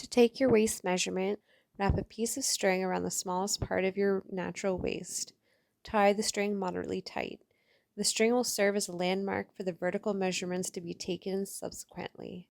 To take your waist measurement, wrap a piece of string around the smallest part of your natural waist. Tie the string moderately tight. The string will serve as a landmark for the vertical measurements to be taken subsequently.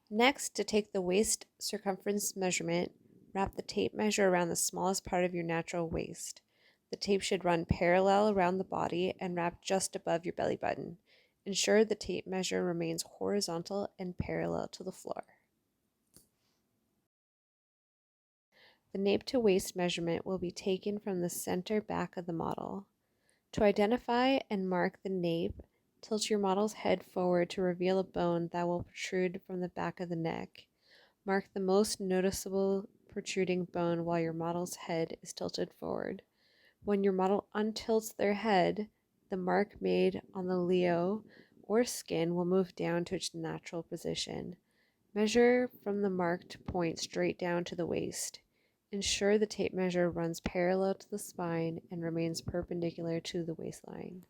Next, to take the waist circumference measurement, wrap the tape measure around the smallest part of your natural waist. The tape should run parallel around the body and wrap just above your belly button. Ensure the tape measure remains horizontal and parallel to the floor. The nape to waist measurement will be taken from the center back of the model. To identify and mark the nape, tilt your model's head forward to reveal a bone that will protrude from the back of the neck. Mark the most noticeable protruding bone while your model's head is tilted forward. When your model untilts their head, the mark made on the leo or skin will move down to its natural position. Measure from the marked point straight down to the waist. Ensure the tape measure runs parallel to the spine and remains perpendicular to the waistline.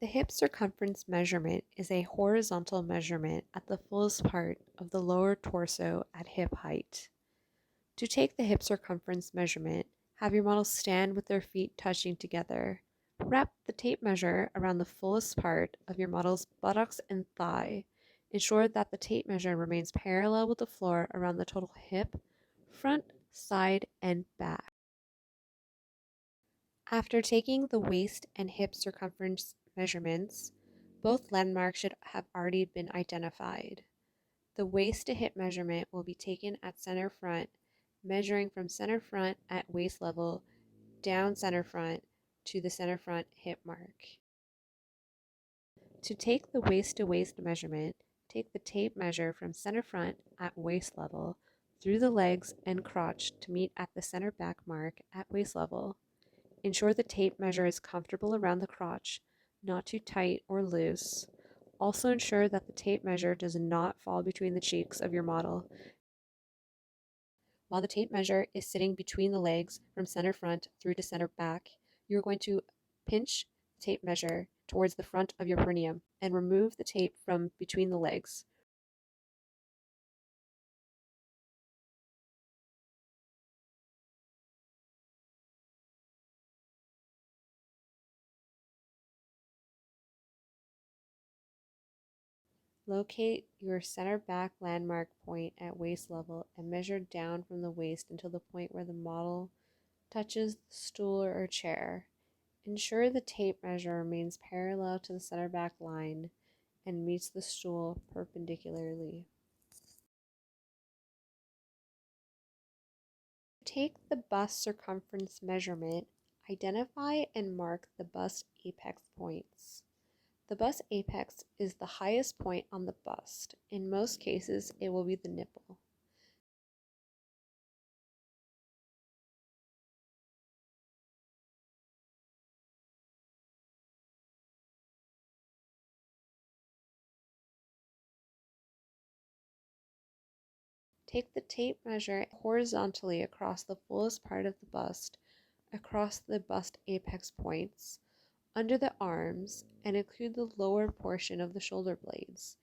The hip circumference measurement is a horizontal measurement at the fullest part of the lower torso at hip height. To take the hip circumference measurement, have your model stand with their feet touching together. Wrap the tape measure around the fullest part of your model's buttocks and thigh. Ensure that the tape measure remains parallel with the floor around the total hip, front, side, and back. After taking the waist and hip circumference measurements, both landmarks should have already been identified. The waist to hip measurement will be taken at center front, measuring from center front at waist level down center front to the center front hip mark. To take the waist to waist measurement, take the tape measure from center front at waist level through the legs and crotch to meet at the center back mark at waist level. Ensure the tape measure is comfortable around the crotch, not too tight or loose. Also ensure that the tape measure does not fall between the cheeks of your model. While the tape measure is sitting between the legs from center front through to center back, you're going to pinch the tape measure towards the front of your perineum and remove the tape from between the legs. Locate your center back landmark point at waist level and measure down from the waist until the point where the model touches the stool or chair. Ensure the tape measure remains parallel to the center back line and meets the stool perpendicularly. Take the bust circumference measurement, identify and mark the bust apex points. The bust apex is the highest point on the bust. In most cases, it will be the nipple. Take the tape measure horizontally across the fullest part of the bust, across the bust apex points, under the arms, and include the lower portion of the shoulder blades.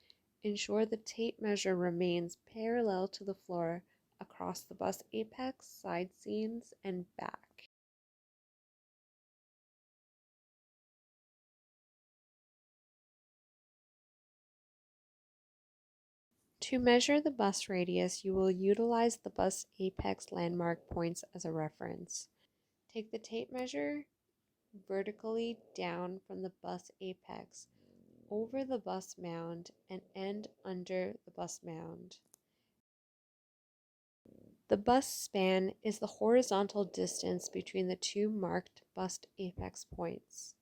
Ensure the tape measure remains parallel to the floor across the bust apex, side seams, and back. To measure the bust radius, you will utilize the bust apex landmark points as a reference. Take the tape measure vertically down from the bust apex over the bust mound and end under the bust mound. The bust span is the horizontal distance between the two marked bust apex points.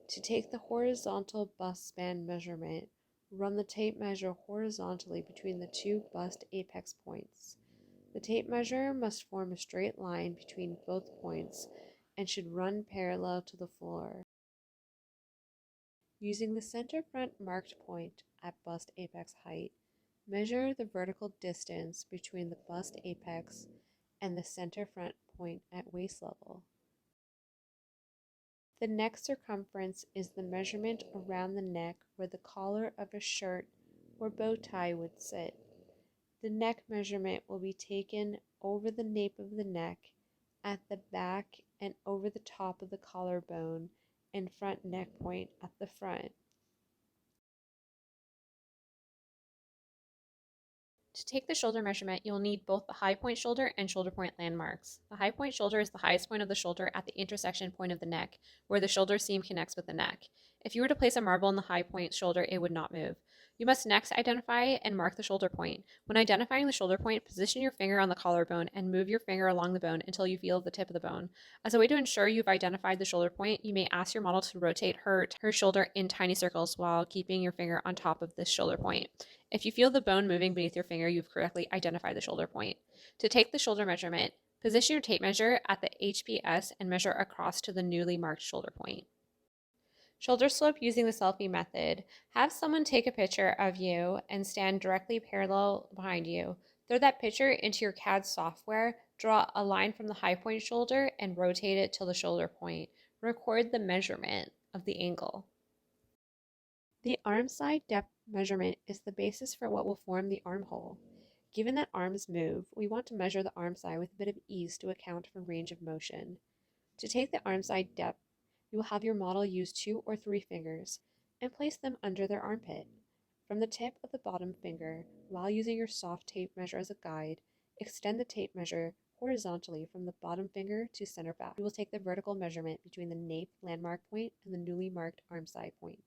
To take the horizontal bust span measurement, Run the tape measure horizontally between the two bust apex points. The tape measure must form a straight line between both points and should run parallel to the floor. Using the center front marked point at bust apex height, measure the vertical distance between the bust apex and the center front point at waist level. The neck circumference is the measurement around the neck where the collar of a shirt or bow tie would sit. The neck measurement will be taken over the nape of the neck, at the back, and over the top of the collarbone and front neck point at the front. To take the shoulder measurement, you'll need both the high point shoulder and shoulder point landmarks. The high point shoulder is the highest point of the shoulder at the intersection point of the neck, where the shoulder seam connects with the neck. If you were to place a marble in the high point shoulder, it would not move. You must next identify and mark the shoulder point. When identifying the shoulder point, position your finger on the collarbone and move your finger along the bone until you feel the tip of the bone. As a way to ensure you've identified the shoulder point, you may ask your model to rotate her shoulder in tiny circles while keeping your finger on top of this shoulder point. If you feel the bone moving beneath your finger, you've correctly identified the shoulder point. To take the shoulder measurement, position your tape measure at the HPS and measure across to the newly marked shoulder point. Shoulder slope using the selfie method. Have someone take a picture of you and stand directly parallel behind you. Throw that picture into your CAD software, draw a line from the high point shoulder, and rotate it till the shoulder point. Record the measurement of the angle. The arm side depth measurement is the basis for what will form the armhole. Given that arms move, we want to measure the arm side with a bit of ease to account for range of motion. To take the arm side depth, you will have your model use 2 or 3 fingers and place them under their armpit. From the tip of the bottom finger, while using your soft tape measure as a guide, extend the tape measure horizontally from the bottom finger to center back. You will take the vertical measurement between the nape landmark point and the newly marked arm side point.